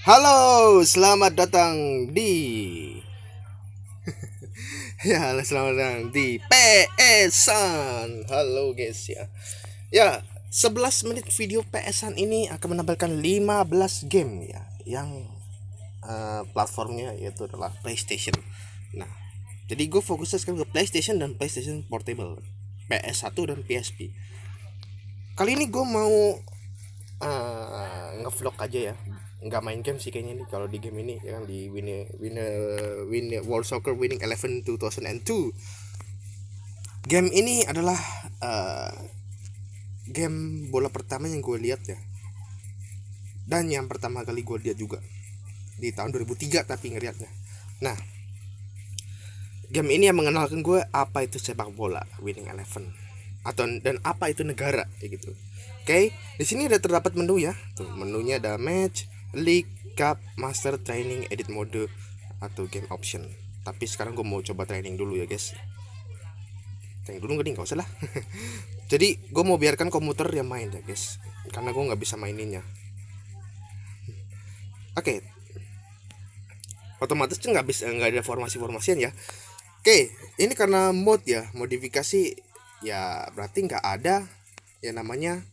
Halo, selamat datang di selamat datang di PS-an. Halo guys ya. Ya, 11 menit video PS-an ini akan menampilkan 15 game ya yang platformnya yaitu adalah PlayStation. Nah, jadi gue fokusnya sekarang ke PlayStation dan PlayStation Portable, PS1 dan PSP. Kali ini gue mau ngevlog aja ya, nggak main game sih kayaknya nih. Kalau di game ini ya kan, di World Soccer Winning Eleven 2002, game ini adalah uh, game bola pertama yang gue lihat ya, dan yang pertama kali gue lihat juga di tahun 2003 tapi ngeliatnya. Nah, game ini yang mengenalkan gue apa itu sepak bola Winning Eleven dan apa itu negara kayak gitu. Oke, di sini ada terdapat menu ya. Tuh, menunya ada match, league, cup, master, training, edit mode atau game option. Tapi sekarang gue mau coba training dulu ya guys. Training dulu nggak usah lah. Jadi gue mau biarkan komputer yang main ya guys, karena gue nggak bisa maininnya. Oke, otomatis tuh nggak ada formasi-formasian ya. Oke, ini karena mod ya, modifikasi ya, berarti nggak ada ya namanya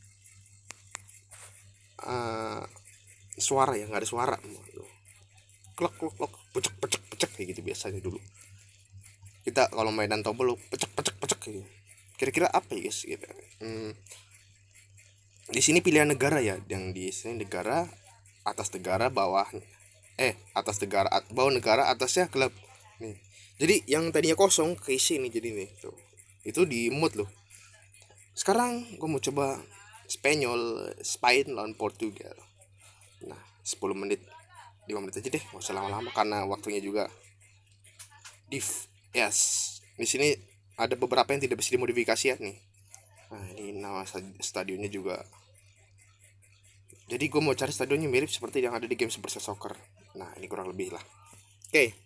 uh, suara ya, nggak ada suara. Klok klok klok, pecek pecek pecek kayak gitu biasanya dulu. Kita kalau mainan tombol pecek pecek pecek kayak gitu. Kira-kira apa ya guys gitu. Di sini pilihan negara ya, yang di sini negara, atas negara, bawah atas negara, bawah negara, atasnya klub nih. Jadi yang tadinya kosong keisi nih, jadi nih tuh, itu di mood loh. Sekarang gue mau coba Spanyol, Spain lawan Portugal. Nah, 10 menit, 5 menit aja deh, nggak usah lama-lama karena waktunya juga. Div, yes. Di sini ada beberapa yang tidak bisa dimodifikasi ya nih. Nah, ini nama stadionnya juga. Jadi gue mau cari stadionnya mirip seperti yang ada di game Super Soccer. Nah, ini kurang lebih lah. Oke.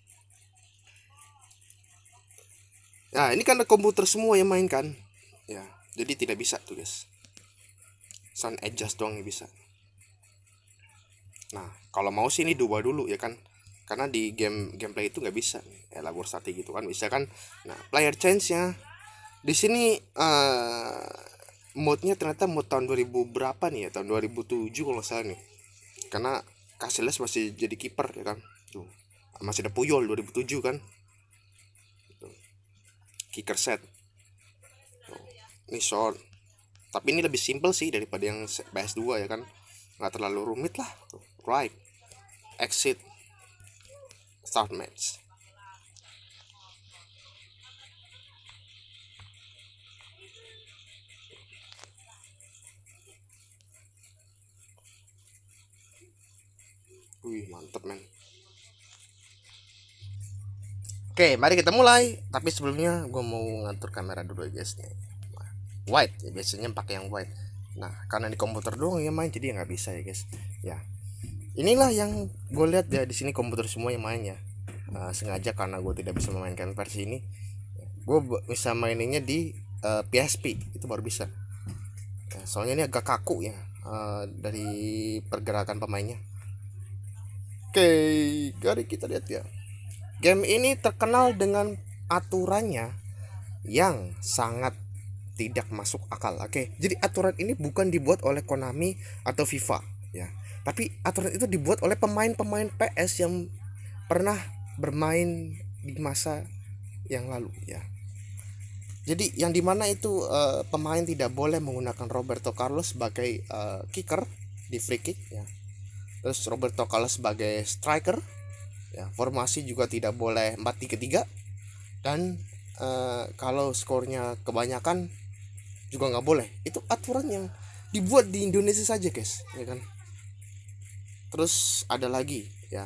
Nah, ini karena komputer semua yang main kan. Ya, jadi tidak bisa tuh guys. Sound adjust doang yang bisa. Nah, kalau mau sih ini dua dulu ya kan. Karena di gameplay itu nggak bisa labor stati gitu kan, bisa kan. Nah, player change nya di sini modnya ternyata mod tahun 2000 berapa nih ya, tahun 2007 kalau nggak salah nih. Karena Casillas masih jadi kiper ya kan. Tuh, masih ada Puyol 2007 kan. Tuh, kicker set. Tuh, ini short. Tapi ini lebih simple sih daripada yang PS2 ya kan. Nggak terlalu rumit lah. Tuh, right, exit, start match. Wih, mantep men. Oke, mari kita mulai. Tapi sebelumnya gue mau ngatur kamera dulu ya guys nih. White ya, biasanya pakai yang white. Nah, karena di komputer doang yang main, jadi nggak bisa ya guys. Ya, inilah yang gue lihat ya, di sini komputer semua yang main ya. Sengaja karena gue tidak bisa memainkan versi ini, gue bisa maininnya di PSP itu baru bisa. Ya, soalnya ini agak kaku ya, dari pergerakan pemainnya. Oke, mari kita lihat ya. Game ini terkenal dengan aturannya yang sangat tidak masuk akal. Oke, jadi aturan ini bukan dibuat oleh Konami atau FIFA ya, tapi aturan itu dibuat oleh pemain-pemain PS yang pernah bermain di masa yang lalu ya. Jadi yang dimana itu pemain tidak boleh menggunakan Roberto Carlos sebagai kicker di free kick ya. Terus Roberto Carlos sebagai striker ya. Formasi juga tidak boleh 4-3-3, dan kalau skornya kebanyakan juga nggak boleh. Itu aturan yang dibuat di Indonesia saja guys ya kan. Terus ada lagi ya,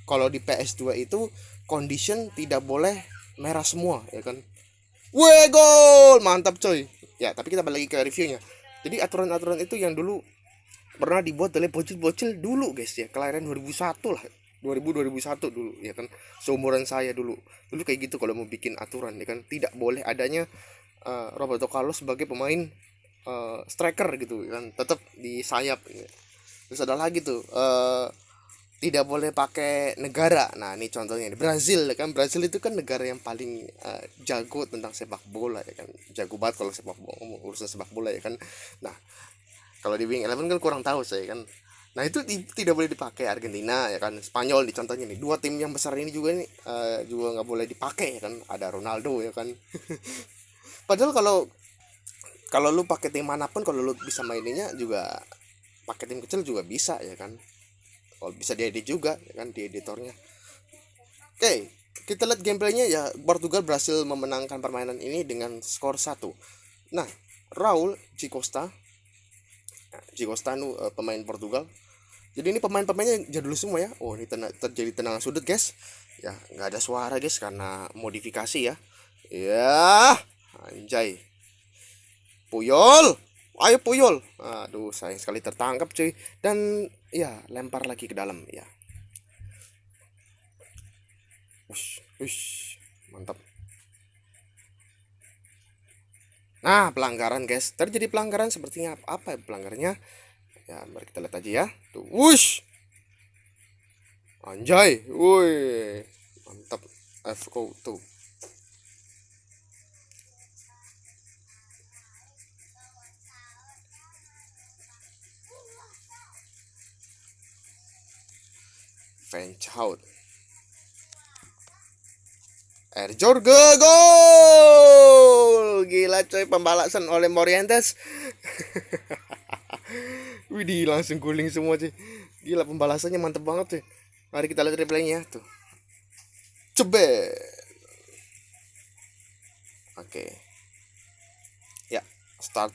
kalau di PS2 itu condition tidak boleh merah semua ya kan. Weh, gol mantap coy ya. Tapi kita balik lagi ke reviewnya. Jadi aturan-aturan itu yang dulu pernah dibuat oleh bocil-bocil dulu guys ya, kelahiran 2001 lah, 2001 dulu ya kan, seumuran saya dulu kayak gitu. Kalau mau bikin aturan ya kan, tidak boleh adanya Roberto Carlos sebagai pemain striker gitu kan, tetap di sayap ya. Terus ada lagi tuh tidak boleh pakai negara. Nah, ini contohnya ini Brazil ya kan. Brazil itu kan negara yang paling jago tentang sepak bola ya kan. Jago banget kalau sepak bola, urusan sepak bola ya kan. Nah, kalau di Wing Eleven kan kurang tahu saya kan. Nah, itu tidak boleh dipakai. Argentina ya kan, Spanyol di contohnya nih. Dua tim yang besar ini juga nih juga nggak boleh dipakai ya kan. Ada Ronaldo ya kan. Padahal kalau kalau lu pakai tim manapun, kalau lu bisa maininnya juga pakai tim kecil juga bisa ya kan. Kalau bisa diedit juga ya kan, di editornya. Oke, kita lihat gameplaynya ya. Portugal berhasil memenangkan permainan ini dengan skor 1. Nah, Raul Cicosta, Cicosta pemain Portugal. Jadi ini pemainnya jadul semua ya. Oh, ini terjadi tendangan sudut, guys. Ya, nggak ada suara, guys, karena modifikasi ya. Ya, anjay. Puyol. Ayo Puyol. Aduh, sayang sekali tertangkap, cuy. Dan ya, lempar lagi ke dalam ya. Ush, ush. Mantap. Nah, pelanggaran, guys. Terjadi pelanggaran sepertinya apa ya pelanggarannya? Ya, mari kita lihat aja ya. Tuh, wush. Anjay. Woi. Mantap. FO tuh. Venchout. Air Jorge gol. Gila coy, pembalasan oleh Morientes. Widih, langsung guling semua cuy. Gila, pembalasannya mantep banget cuy. Mari kita lihat replaynya tuh. Cebe. Oke. Ya, start.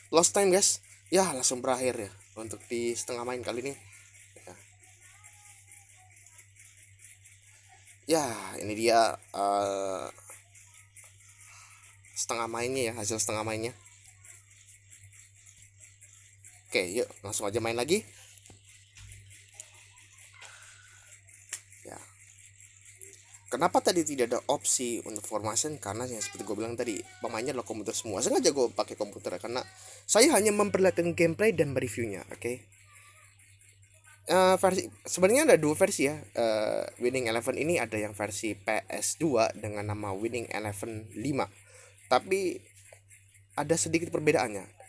Lost time, guys. Ya, langsung berakhir ya untuk di setengah main kali ini. Ya, ya ini dia setengah mainnya ya, hasil setengah mainnya. Oke, yuk langsung aja main lagi. Ya. Kenapa tadi tidak ada opsi untuk formation? Karena yang seperti gue bilang tadi, pemainnya adalah komputer semua. Sengaja gue pakai komputer karena saya hanya memperlihatkan gameplay dan mereviewnya. Oke. Versi sebenarnya ada dua versi ya. Winning Eleven ini ada yang versi PS2 dengan nama Winning Eleven 5. Tapi ada sedikit perbedaannya.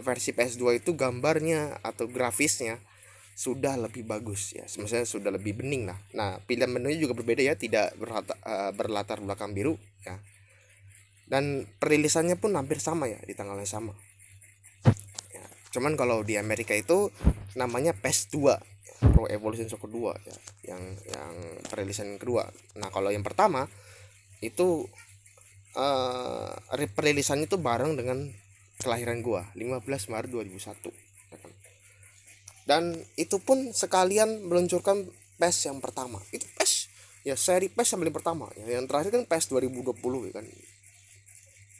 Versi PS2 itu gambarnya atau grafisnya sudah lebih bagus ya, sebenarnya sudah lebih bening lah. Nah, pilihan menunya juga berbeda ya, tidak berlatar belakang biru ya, dan perilisannya pun hampir sama ya, di tanggal yang sama ya. Cuman kalau di Amerika itu namanya PS2 Pro Evolution Soccer 2 ya, yang perilisan kedua. Nah, kalau yang pertama itu perilisannya itu bareng dengan kelahiran gua 15 Maret 2001 ya kan? Dan itu pun sekalian meluncurkan PES yang pertama. Itu PES ya, seri PES yang paling pertama ya. Yang terakhir kan PES 2020 ya kan,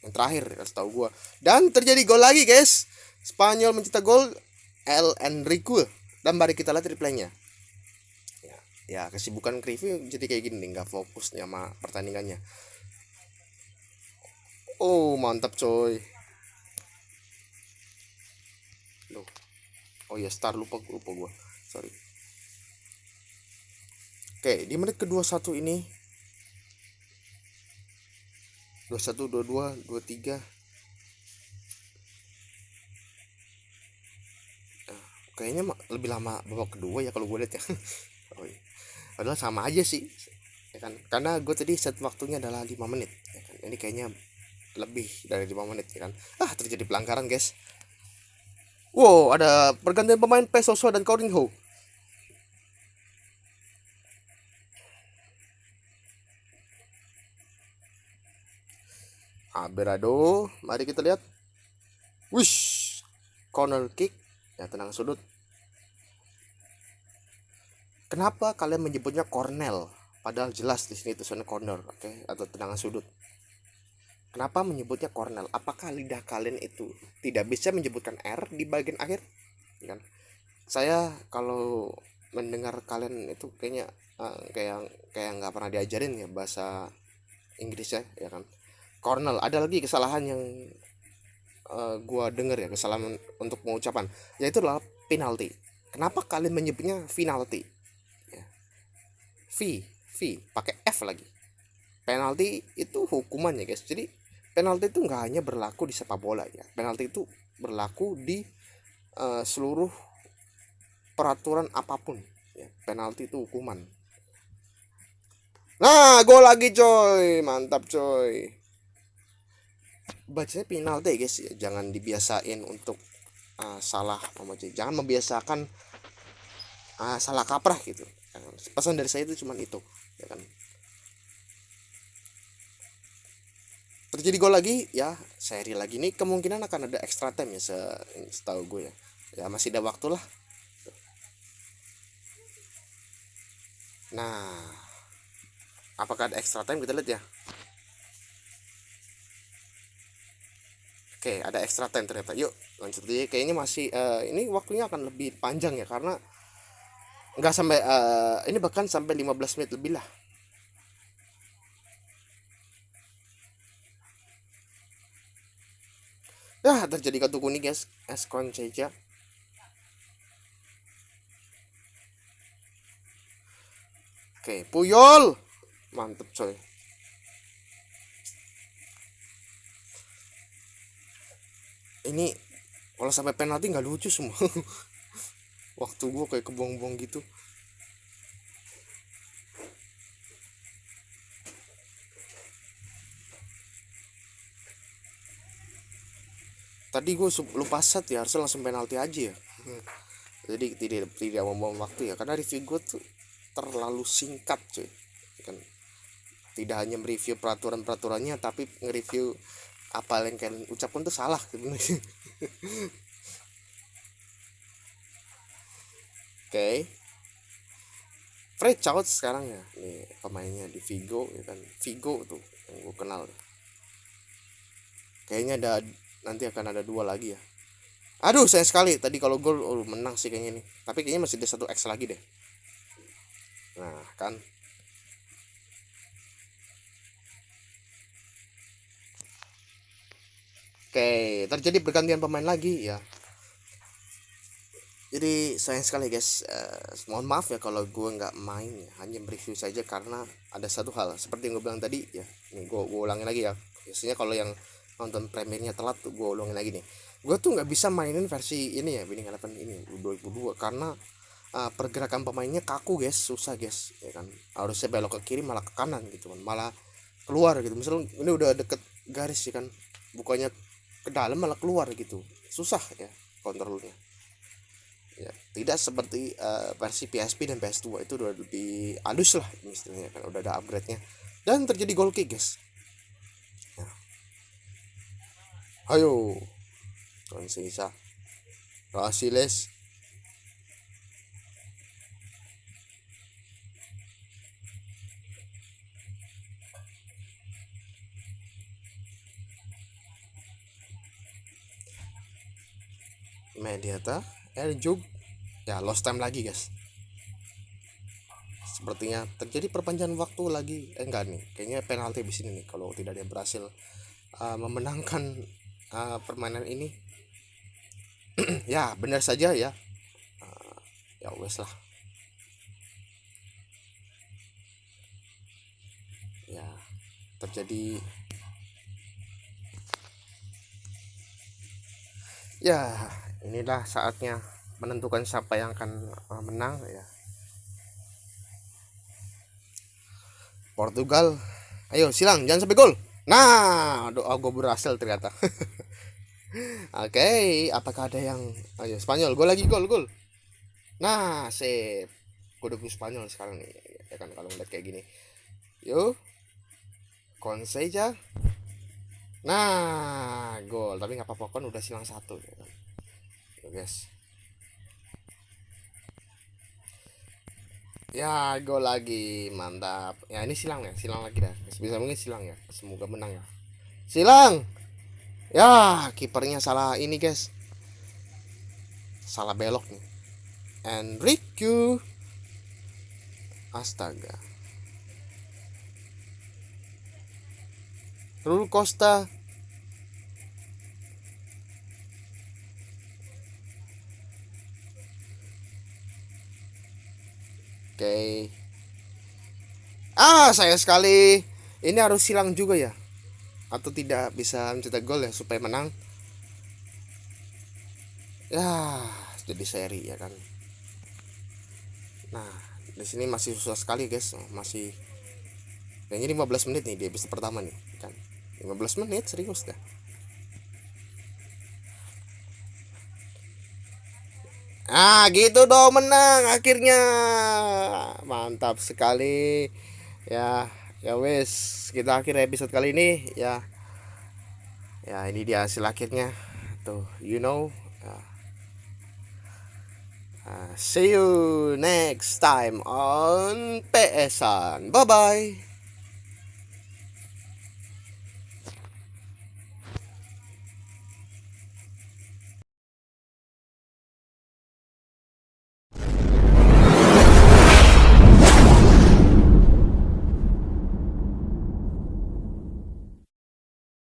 yang terakhir ya, setahu gua. Dan terjadi gol lagi, guys. Spanyol mencetak gol, El Enrique. Dan mari kita lihat replaynya ya. Ya, kesibukan review jadi kayak gini nih, nggak fokus nih sama pertandingannya. Oh, mantap coy. Loh. Oh ya, start, lupa gua, sorry. Oke, di menit kedua satu ini 21, 22, 23. Kayaknya lebih lama babak kedua ya kalau gue lihat ya. Oh, iya. Padahal sama aja sih ya kan, karena gue tadi set waktunya adalah 5 menit ya kan. Ini kayaknya lebih dari 5 menit ya kan. Terjadi pelanggaran, guys. Wow, ada pergantian pemain Pesoso dan Coutinho. Berado, mari kita lihat. Wish, corner kick ya, tenang sudut. Kenapa kalian menyebutnya cornel? Padahal jelas di sini tulisannya corner, oke, atau tendangan sudut. Kenapa menyebutnya cornel? Apakah lidah kalian itu tidak bisa menyebutkan R di bagian akhir? Kan? Saya kalau mendengar kalian itu kayaknya kayak nggak pernah diajarin ya bahasa Inggris ya kan. Cornel. Ada lagi kesalahan yang gua denger ya, kesalahan untuk pengucapan, yaitu adalah penalti. Kenapa kalian menyebutnya penalti? Ya. V pakai F lagi. Penalti itu hukuman ya guys. Jadi penalti itu nggak hanya berlaku di sepak bola ya. Penalti itu berlaku di seluruh peraturan apapun. Ya, penalti itu hukuman. Nah, gol lagi coy, mantap coy. Bacanya penalti guys ya. Jangan dibiasain untuk salah memuji. Jangan membiasakan salah kaprah gitu. Pesan dari saya itu cuman itu, ya kan. Terjadi gol lagi ya, seri lagi nih, kemungkinan akan ada extra time ya, setahu gue ya. Ya masih ada waktu lah. Nah, apakah ada extra time, kita lihat ya. Oke, ada extra time ternyata. Yuk lanjut aja. Kayaknya masih ini waktunya akan lebih panjang ya, karena nggak sampai ini bahkan sampai 15 menit lebih lah. Ya terjadi kartu kuning guys, Eskon saja. Oke, Puyol mantep coy. Ini kalau sampai penalti nggak lucu semua. Waktu gue kayak kebuang-buang gitu. Tadi gue lupa set ya, harusnya langsung penalti aja ya. Jadi tidak membuang waktu ya, karena review gue tuh terlalu singkat cuy. Kan tidak hanya mereview peraturan-peraturannya, tapi nge-review apa yang kalian ucapkan tuh salah sebenarnya. Oke, Fred Chout sekarang ya, nih pemainnya di Vigo ya kan. Vigo tuh yang gue kenal. Kayaknya nanti akan ada dua lagi ya. Aduh sayang sekali tadi, kalau gol menang sih kayaknya nih. Tapi kayaknya masih ada satu X lagi deh. Nah kan. Oke, terjadi pergantian pemain lagi ya. Jadi sayang sekali guys, mohon maaf ya kalau gue nggak main ya, hanya review saja karena ada satu hal seperti yang gue bilang tadi ya. Nih gue ulangin lagi ya. Biasanya kalau yang nonton premiernya telat tuh gue ulangin lagi nih. Gue tuh nggak bisa mainin versi ini ya, Winning Eleven ini 2002, karena pergerakan pemainnya kaku guys, susah guys ya kan. Harusnya belok ke kiri malah ke kanan gitu kan, malah keluar gitu. Misalnya ini udah deket garis ya kan, bukannya ke dalam malah keluar gitu, susah ya kontrolnya. Ya, tidak seperti versi PSP dan PS2, itu udah lebih halus lah istilahnya kan, udah ada upgrade-nya. Dan terjadi goal kick guys. Ya. Ayo Konsisa Rasiles. Mediata Erjug. Ya lost time lagi guys. Sepertinya terjadi perpanjangan waktu lagi. Enggak nih, kayaknya penalti di sini nih kalau tidak dia berhasil memenangkan permainan ini. Ya benar saja ya. Ya wes lah. Ya terjadi. Ya inilah saatnya menentukan siapa yang akan menang ya. Portugal, ayo silang jangan sampai gol. Nah doa gue berhasil ternyata. Oke, apakah ada yang, ayo Spanyol, gol lagi, gol gol. Nah sip, gue dukung Spanyol sekarang nih ya kan, kalau ngeliat kayak gini. Yuk Conseja. Nah gol, tapi nggak apa-apa kan udah silang satu ya kan. Yuk guys. Ya gol lagi, mantap ya. Ini silang ya, silang lagi dah, bisa mungkin silang ya, semoga menang ya. Silang. Ya kipernya salah ini guys, salah belok nih. Enrique, astaga. Rul Costa. Oke. Sayang sekali. Ini harus silang juga ya. Atau tidak bisa mencetak gol ya supaya menang. Ya, jadi seri ya kan. Nah, di sini masih susah sekali guys. Masih kayaknya 15 menit nih di episode pertama nih kan. 15 menit serius dah. Gitu dong, menang akhirnya. Mantap sekali. Ya, ya wes, kita akhir episode kali ini ya. Ya, ini dia hasil akhirnya. Tuh, you know. Ya, see you next time on PS-an. Bye bye.